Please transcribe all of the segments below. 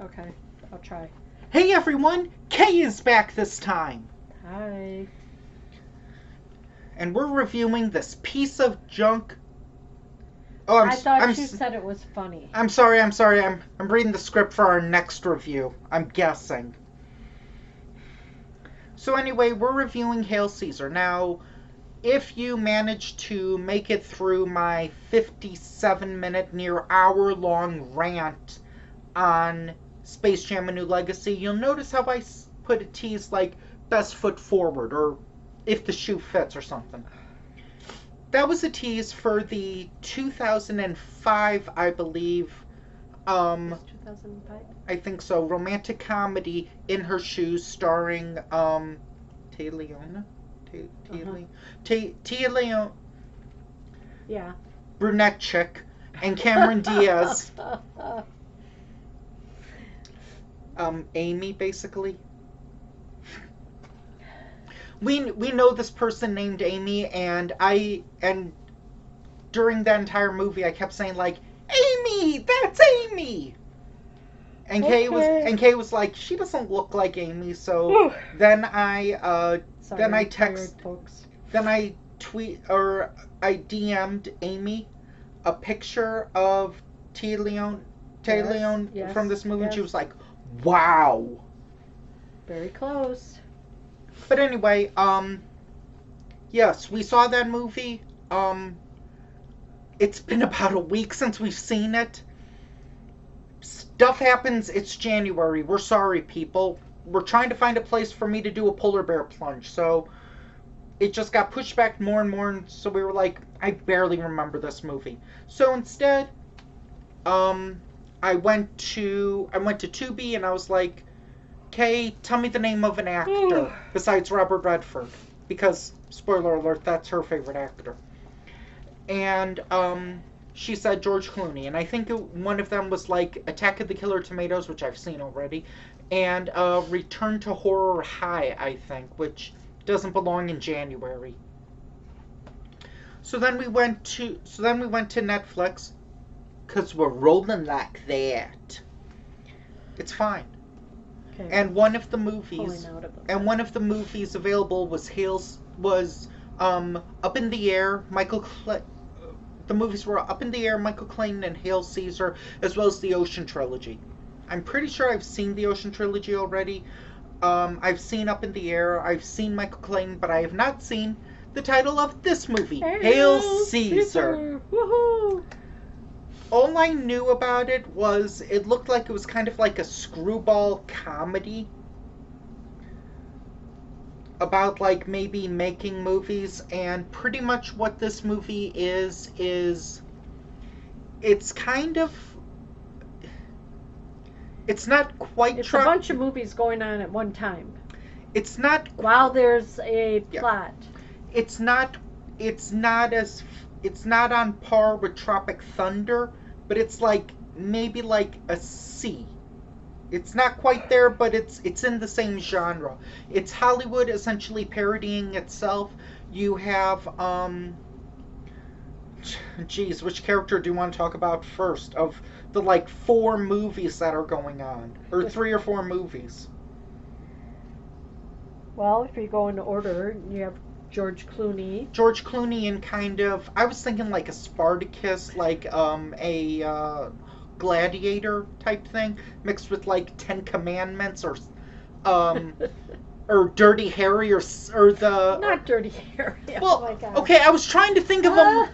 Okay, I'll try. Hey everyone, Kay is back this time. Hi. And we're reviewing this piece of junk. I thought you said it was funny. I'm sorry. I'm reading the script for our next review. I'm guessing. So anyway, we're reviewing Hail Caesar. Now, if you manage to make it through my 57-minute, near hour-long rant on Space Jam: A New Legacy, you'll notice how I put a tease like best foot forward or if the shoe fits or something. That was a tease for the 2005, I believe. 2005? I think so. Romantic comedy In Her Shoes, starring Tia Leone. Tia Leone. Yeah. Brunette chick and Cameron Diaz. Amy, basically. We know this person named Amy, and during that entire movie I kept saying like, Amy, that's Amy. And Okay. Kay was like, she doesn't look like Amy. So then I DM'd Amy a picture of Tia Leone from this movie, and she was like, wow. Very close. But anyway, yes, we saw that movie. It's been about a week since we've seen it. Stuff happens. It's January. We're sorry, people. We're trying to find a place for me to do a polar bear plunge, so it just got pushed back more and more, and so we were like, I barely remember this movie. So instead, I went to Tubi, and I was like, Kay, tell me the name of an actor besides Robert Redford, because, spoiler alert, that's her favorite actor. And she said George Clooney, and I think one of them was like Attack of the Killer Tomatoes, which I've seen already, and Return to Horror High, I think, which doesn't belong in January. So then we went to Netflix, because we're rolling like that. It's fine. Okay. And one of the movies available was Up in the Air. The movies were Up in the Air, Michael Clayton, and Hail Caesar, as well as the Ocean Trilogy. I'm pretty sure I've seen the Ocean Trilogy already. I've seen Up in the Air, I've seen Michael Clayton, but I have not seen the title of this movie, Hail Caesar. Woohoo! All I knew about it was it looked like it was kind of like a screwball comedy about like maybe making movies, and pretty much what this movie is it's kind of, it's not quite a bunch of movies going on at one time. It's not while there's a plot. It's not on par with Tropic Thunder, but it's like maybe like a C. It's not quite there, but it's in the same genre. It's Hollywood essentially parodying itself. You have which character do you want to talk about first of the like 4 movies that are going on, or 3 or 4 movies? Well, if you go in order, you have George Clooney in kind of, I was thinking like a Spartacus, like a Gladiator type thing, mixed with like 10 Commandments, or or Dirty Harry, or the... Not Dirty Harry. Well, oh my God. Okay, I was trying to think of them.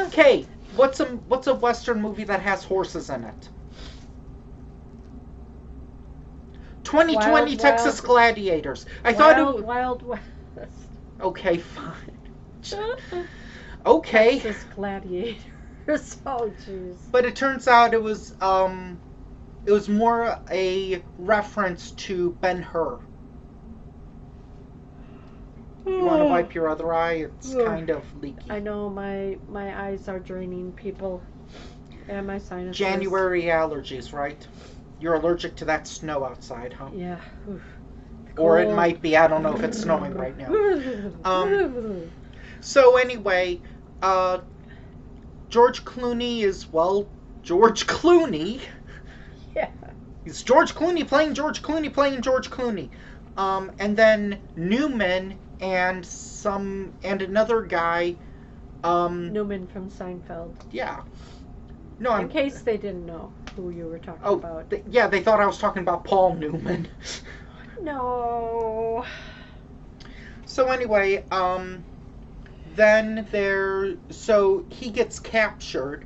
Okay, what's a Western movie that has horses in it? 2020 Texas Gladiators. Wild West. Okay, fine. Okay. Texas Gladiators. Oh, jeez. But it turns out it was more a reference to Ben-Hur. You want to wipe your other eye? It's kind of leaky. I know, my eyes are draining, people. And my sinuses. January allergies, right? You're allergic to that snow outside, huh? Yeah. Or it might be, I don't know if it's snowing right now. So anyway, George Clooney is, well, George Clooney. Yeah. He's George Clooney playing George Clooney playing George Clooney. And then Newman and another guy. Newman from Seinfeld. Yeah. No, In case they didn't know who you were talking Oh, about. yeah, they thought I was talking about Paul Newman. No. So anyway, so he gets captured,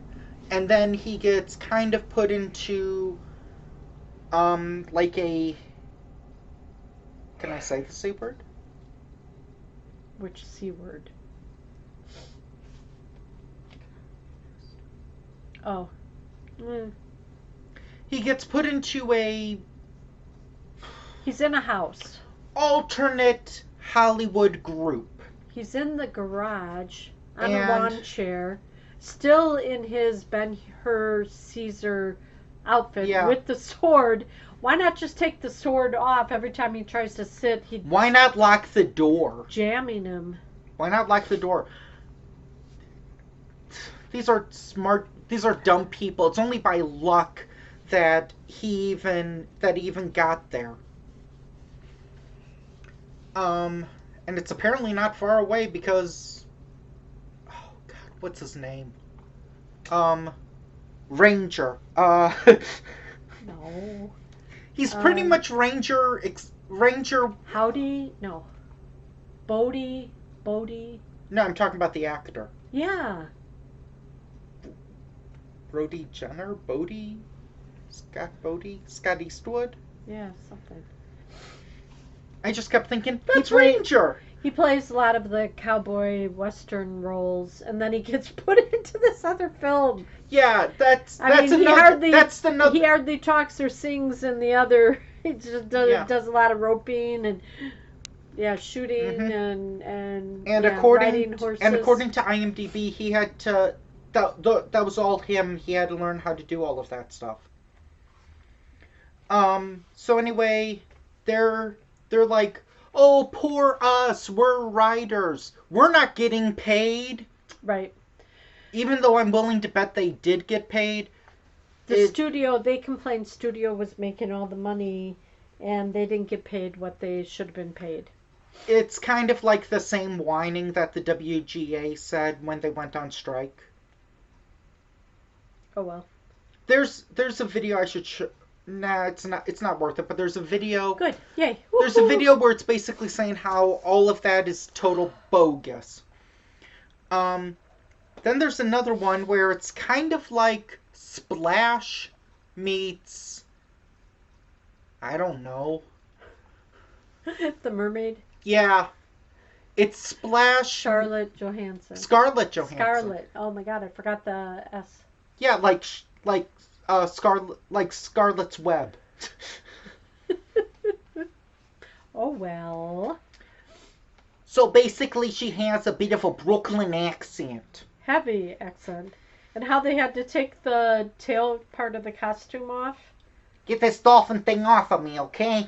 and then he gets kind of put into, like a, can I say the C word? Which C word? Oh. He gets put into a He's in a house. alternate Hollywood group. He's in the garage on a And- lawn chair, still in his Ben-Hur Caesar outfit Yeah. with the sword. Why not just take the sword off every time he tries to sit? He's Why not lock the door? jamming him. Why not lock the door? These are dumb people. It's only by luck that he even got there. And it's apparently not far away because, oh God, what's his name? Ranger. No. He's pretty much Ranger. Howdy? No. Bodie? No, I'm talking about the actor. Yeah. Brody Jenner? Scott Eastwood? Yeah, something. I just kept thinking, That's he's Ranger. He plays a lot of the cowboy western roles, and then he gets put into this other film. Yeah, that's I mean, another. He hardly talks or sings in the other. He just does a lot of roping and shooting and riding horses. And according to IMDb, he had to. That was all him. He had to learn how to do all of that stuff. So anyway, they're like, oh, poor us. We're writers. We're not getting paid. Right. Even though I'm willing to bet they did get paid. They complained studio was making all the money and they didn't get paid what they should have been paid. It's kind of like the same whining that the WGA said when they went on strike. Oh well. There's a video I should show. Nah, it's not worth it, but there's a video. Good. Yay. There's a video where it's basically saying how all of that is total bogus. Then there's another one where it's kind of like Splash meets, I don't know. The Mermaid. Yeah. It's Splash. Scarlett Johansson. Scarlett Johansson. Scarlett. Oh my God, I forgot the S. Yeah, like Scarlett's Web. Oh well. So basically she has a bit of a Brooklyn accent. Heavy accent. And how they had to take the tail part of the costume off. Get this dolphin thing off of me, okay?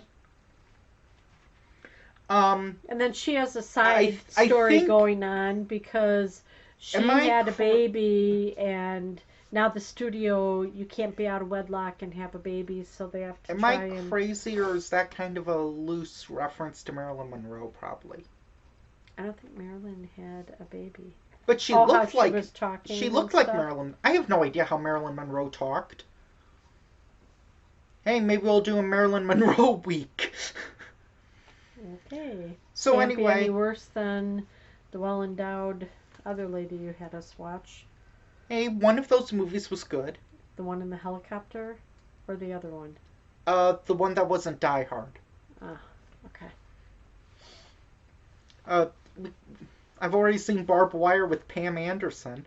And then she has a side story going on because she had a baby and now the studio, you can't be out of wedlock and have a baby, so they have to try and... Am I crazy, or is that kind of a loose reference to Marilyn Monroe, probably? I don't think Marilyn had a baby. But she looked like... She was talking She looked like Marilyn... I have no idea how Marilyn Monroe talked. Hey, maybe we'll do a Marilyn Monroe week. Okay. So Can't anyway... be any worse than the well-endowed other lady you had us watch. Hey, one of those movies was good. The one in the helicopter? Or the other one? The one that wasn't Die Hard. Ah, okay. I've already seen Barbed Wire with Pam Anderson,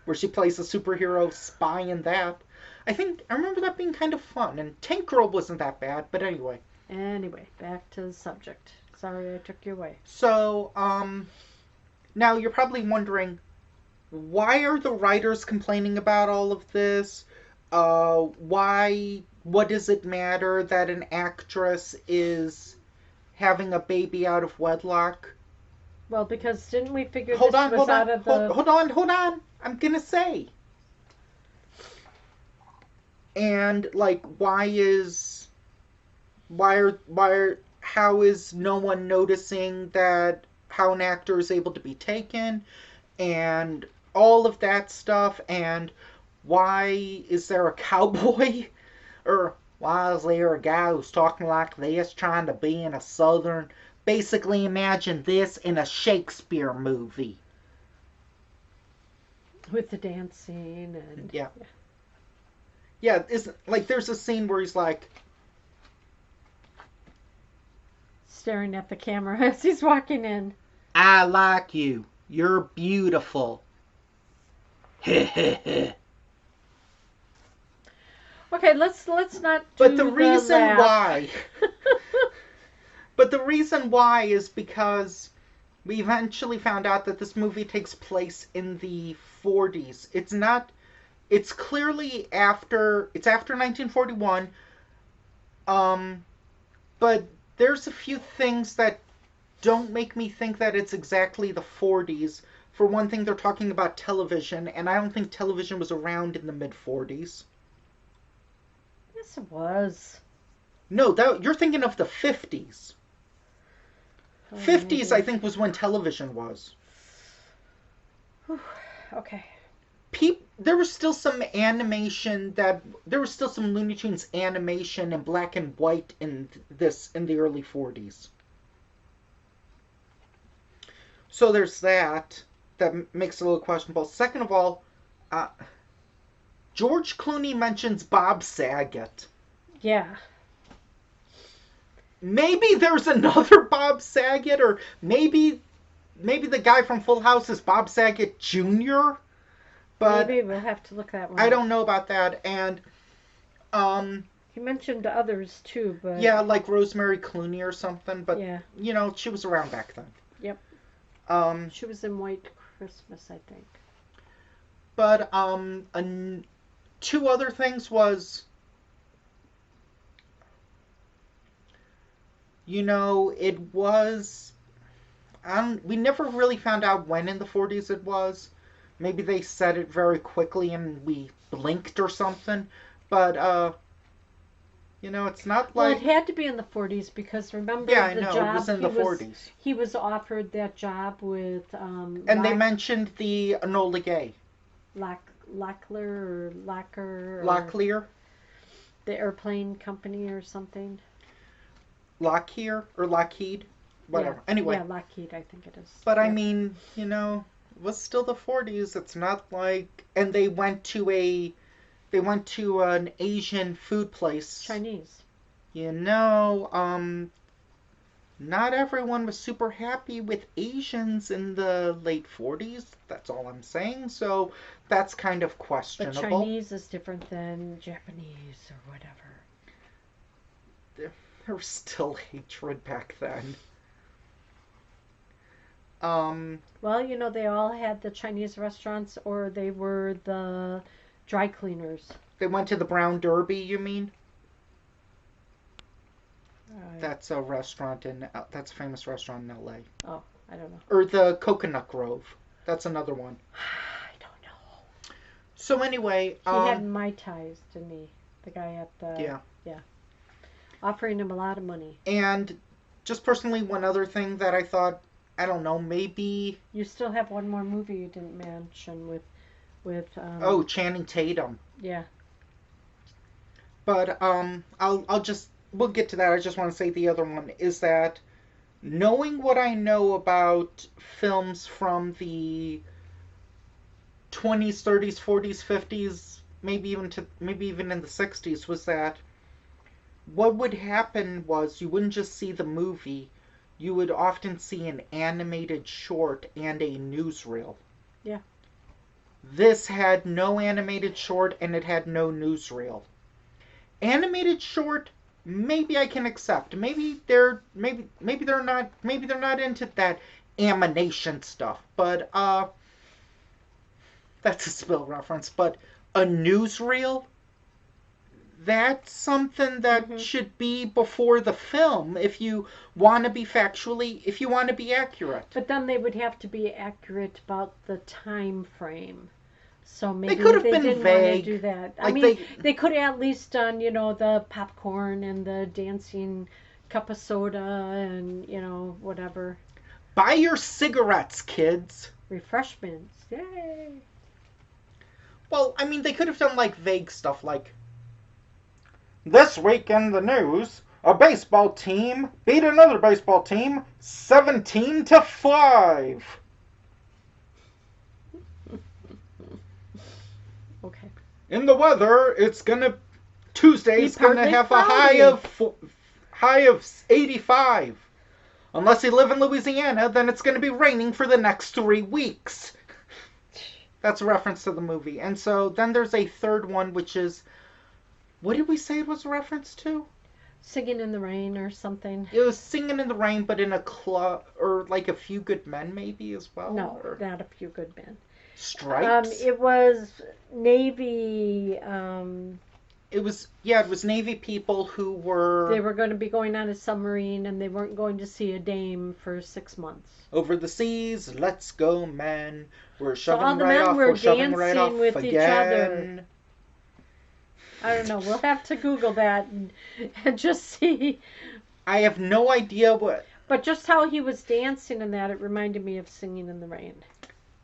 where she plays a superhero spy in that. I remember that being kind of fun, and Tank Girl wasn't that bad, but anyway. Anyway, back to the subject. Sorry I took you away. So, now you're probably wondering, why are the writers complaining about all of this? What does it matter that an actress is having a baby out of wedlock? Well, because didn't we figure Hold this on. was out of the... Hold on. I'm gonna say. And, like, why is how is no one noticing that how an actor is able to be taken, and all of that stuff, and why is there a cowboy or why is there a guy who's talking like this trying to be in a southern. Basically, imagine this in a Shakespeare movie. With the dancing and. Yeah. Yeah, like there's a scene where he's like. Staring at the camera as he's walking in. I like you. You're beautiful. Okay, let's not. But the reason why. But the reason why is because we eventually found out that this movie takes place in the 40s. It's clearly after 1941. But there's a few things that don't make me think that it's exactly the 40s. For one thing, they're talking about television, and I don't think television was around in the mid-40s. Yes, it was. No, you're thinking of the 50s. 50s, I think, was when television was. Okay. There was still some animation there was still some Looney Tunes animation in black and white in the early 40s. So there's that makes it a little questionable. Second of all, George Clooney mentions Bob Saget. Yeah. Maybe there's another Bob Saget, or maybe the guy from Full House is Bob Saget Jr., but maybe we'll have to look that one. I don't know about that. And he mentioned others too, but yeah, like Rosemary Clooney or something. But yeah, she was around back then. Yep. She was in White Christmas, I think. But two other things was, it was. We never really found out when in the 40s it was. Maybe they said it very quickly and we blinked or something. But, it's not like... Well, it had to be in the 40s because remember job... it was in the 40s. He was offered that job with... and they mentioned the Enola Gay. Locklear. Locklear? The airplane company or something. Lockheed? Whatever. Yeah. Anyway. Yeah, Lockheed, I think it is. But yeah. I mean, it was still the 40s. It's not like... And they went to an Asian food place. Chinese. Not everyone was super happy with Asians in the late 40s. That's all I'm saying. So that's kind of questionable. But Chinese is different than Japanese or whatever. There was still hatred back then. Well, they all had the Chinese restaurants, or they were the dry cleaners. They went to the Brown Derby, you mean? That's a restaurant that's a famous restaurant in LA. Oh, I don't know. Or the Coconut Grove. That's another one. I don't know. So anyway, he had Mai Tais, didn't he? The guy at the yeah, offering him a lot of money. And just personally, one other thing that I thought, I don't know, maybe you still have one more movie you didn't mention with Channing Tatum. Yeah. But we'll get to that. I just want to say the other one is that knowing what I know about films from the 20s, 30s, 40s, 50s, maybe even in the 60s, was that what would happen was you wouldn't just see the movie, you would often see an animated short and a newsreel. Yeah. This had no animated short and it had no newsreel. Animated short, maybe I can accept. Maybe they're not into that animation stuff. But that's a Spill reference. But a newsreel, that's something that should be before the film if you want to be accurate. But then they would have to be accurate about the time frame. So maybe they could have been didn't vague. Want to do that. Like I mean, they could have at least done, the popcorn and the dancing cup of soda and, whatever. Buy your cigarettes, kids. Refreshments. Yay. Well, I mean, they could have done, like, vague stuff like, this week in the news, a baseball team beat another baseball team 17-5. Okay. In the weather, Tuesday's gonna have cloudy. a high of 85. Unless you live in Louisiana, then it's gonna be raining for the next 3 weeks. That's a reference to the movie. And so then there's a third one, which is, what did we say it was a reference to? Singing in the Rain or something. It was Singing in the Rain, but in a club, or like A Few Good Men maybe as well? No, not A Few Good Men. Stripes? It was Navy. It was Navy people who were... They were going to be going on a submarine and they weren't going to see a dame for 6 months. Over the seas, let's go, men. We're shoving all the right men off, were we're shoving right off dancing with again. each other. I don't know. We'll have to Google that and just see. I have no idea what... But just how he was dancing in that, it reminded me of Singing in the Rain.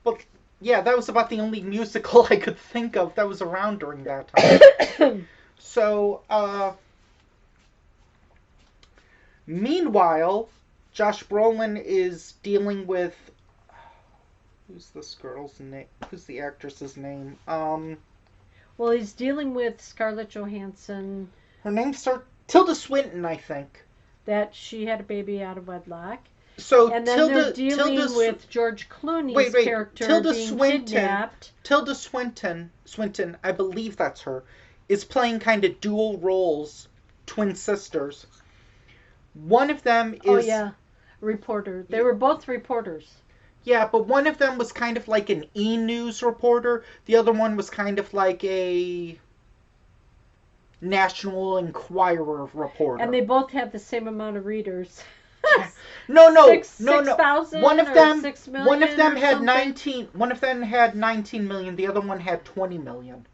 Well, yeah, that was about the only musical I could think of that was around during that time. So, meanwhile, Josh Brolin is dealing with... Who's this girl's name? Who's the actress's name? Well, he's dealing with Scarlett Johansson. Her name's Tilda Swinton, I think. That she had a baby out of wedlock. So and then they're dealing with George Clooney's character being kidnapped. Tilda Swinton, I believe that's her, is playing kind of dual roles, twin sisters. One of them is... Oh, yeah. Reporter. They were both reporters. Yeah, but one of them was kind of like an E-News reporter. The other one was kind of like a National Enquirer reporter. And they both had the same amount of readers. No. 6,000 one of them, 6 million one of them had something? 19. One of them had 19 million. The other one had 20 million.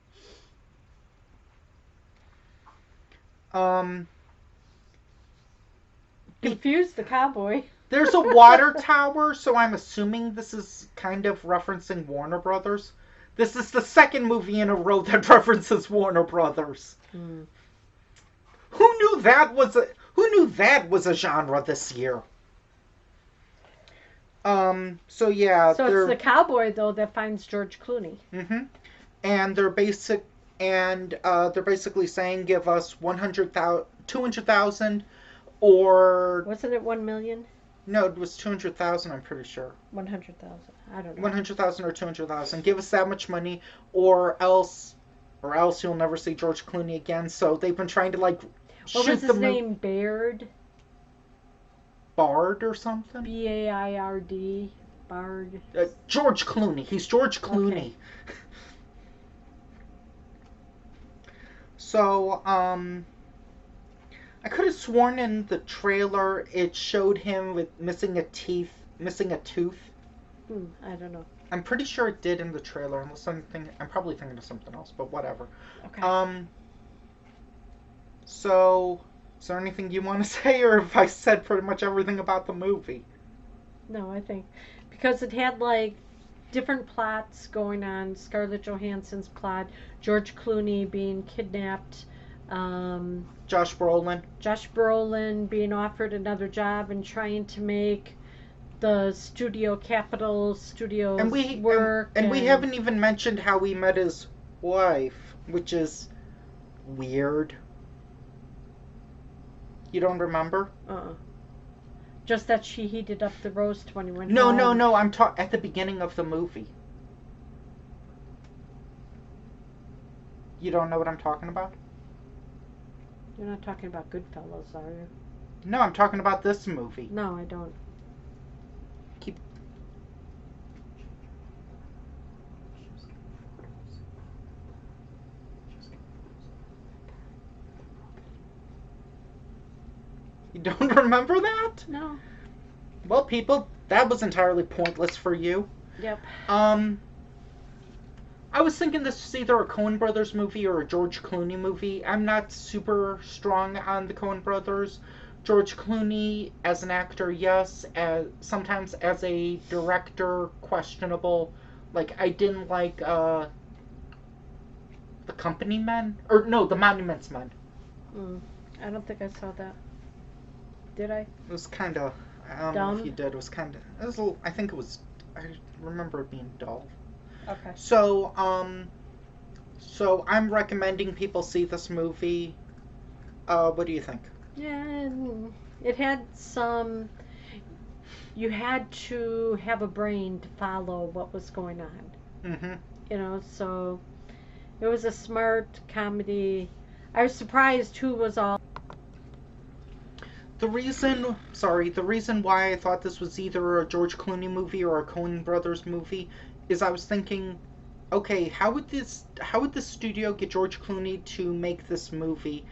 Confused the cowboy. There's a water tower, so I'm assuming this is kind of referencing Warner Brothers. This is the second movie in a row that references Warner Brothers. Hmm. Who knew that was a genre this year? So yeah. So it's the cowboy though that finds George Clooney. Mm-hmm. And they're basically saying give us 200,000 or... Wasn't it 1 million? No, it was 200,000, I'm pretty sure. 100,000. I don't know. 100,000 or 200,000. Give us that much money or else you'll never see George Clooney again. So they've been trying to what was his name? Baird? Bard or something? B-A-I-R-D. Bard. George Clooney. He's George Clooney. Okay. So, I could have sworn in the trailer it showed him with missing a tooth. I don't know. I'm pretty sure it did in the trailer, unless I'm probably thinking of something else, but whatever. Okay. So, is there anything you want to say, or have I said pretty much everything about the movie? No, I think because it had like different plots going on. Scarlett Johansson's plot, George Clooney being kidnapped, Josh Brolin being offered another job and trying to make the Capitol Studios work. And we haven't even mentioned how he met his wife, which is weird. You don't remember? Just that she heated up the roast when he went home. No. I'm at the beginning of the movie. You don't know what I'm talking about? You're not talking about Goodfellas, are you? No, I'm talking about this movie. No, I don't. You don't remember that? No. Well, people, that was entirely pointless for you. Yep. I was thinking this is either a Coen Brothers movie or a George Clooney movie. I'm not super strong on the Coen Brothers. George Clooney as an actor, yes. Sometimes as a director, questionable. Like, I didn't like The Company Men? Or, no, The Monuments Men. I don't think I saw that. Did I? It was kind of... I don't know if you did. It was kind of... I think it was... I remember it being dull. Okay. So I'm recommending people see this movie. What do you think? Yeah, it had some... You had to have a brain to follow what was going on. Mm-hmm. You know, so it was a smart comedy. I was surprised who was all... The reason why I thought this was either a George Clooney movie or a Coen Brothers movie is I was thinking, okay, how would the studio get George Clooney to make this movie?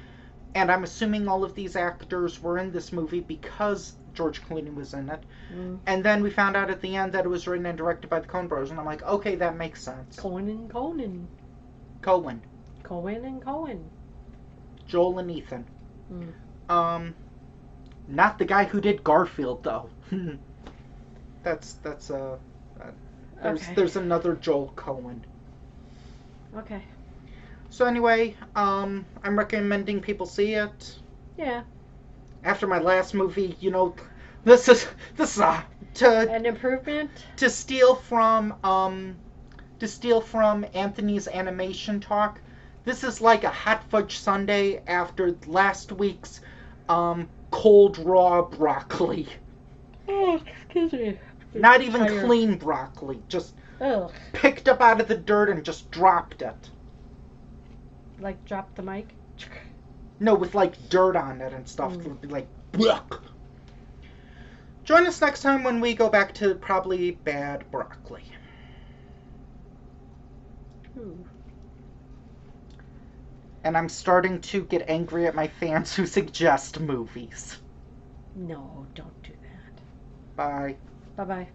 And I'm assuming all of these actors were in this movie because George Clooney was in it. And then we found out at the end that it was written and directed by the Coen Brothers, and I'm like, okay, that makes sense. Coen and Coen. Coen. Coen and Coen. Joel and Ethan. Not the guy who did Garfield, though. There's another Joel Coen. Okay. So anyway, I'm recommending people see it. Yeah. After my last movie, this is an improvement. To steal from Anthony's animation talk. This is like a hot fudge sundae after last week's cold raw broccoli. Oh, excuse me. Not even clean broccoli, just picked up out of the dirt and just dropped it. Like drop the mic? No, with like dirt on it and stuff. It would be like, blech. Join us next time when we go back to probably bad broccoli. And I'm starting to get angry at my fans who suggest movies. No, don't do that. Bye. Bye-bye.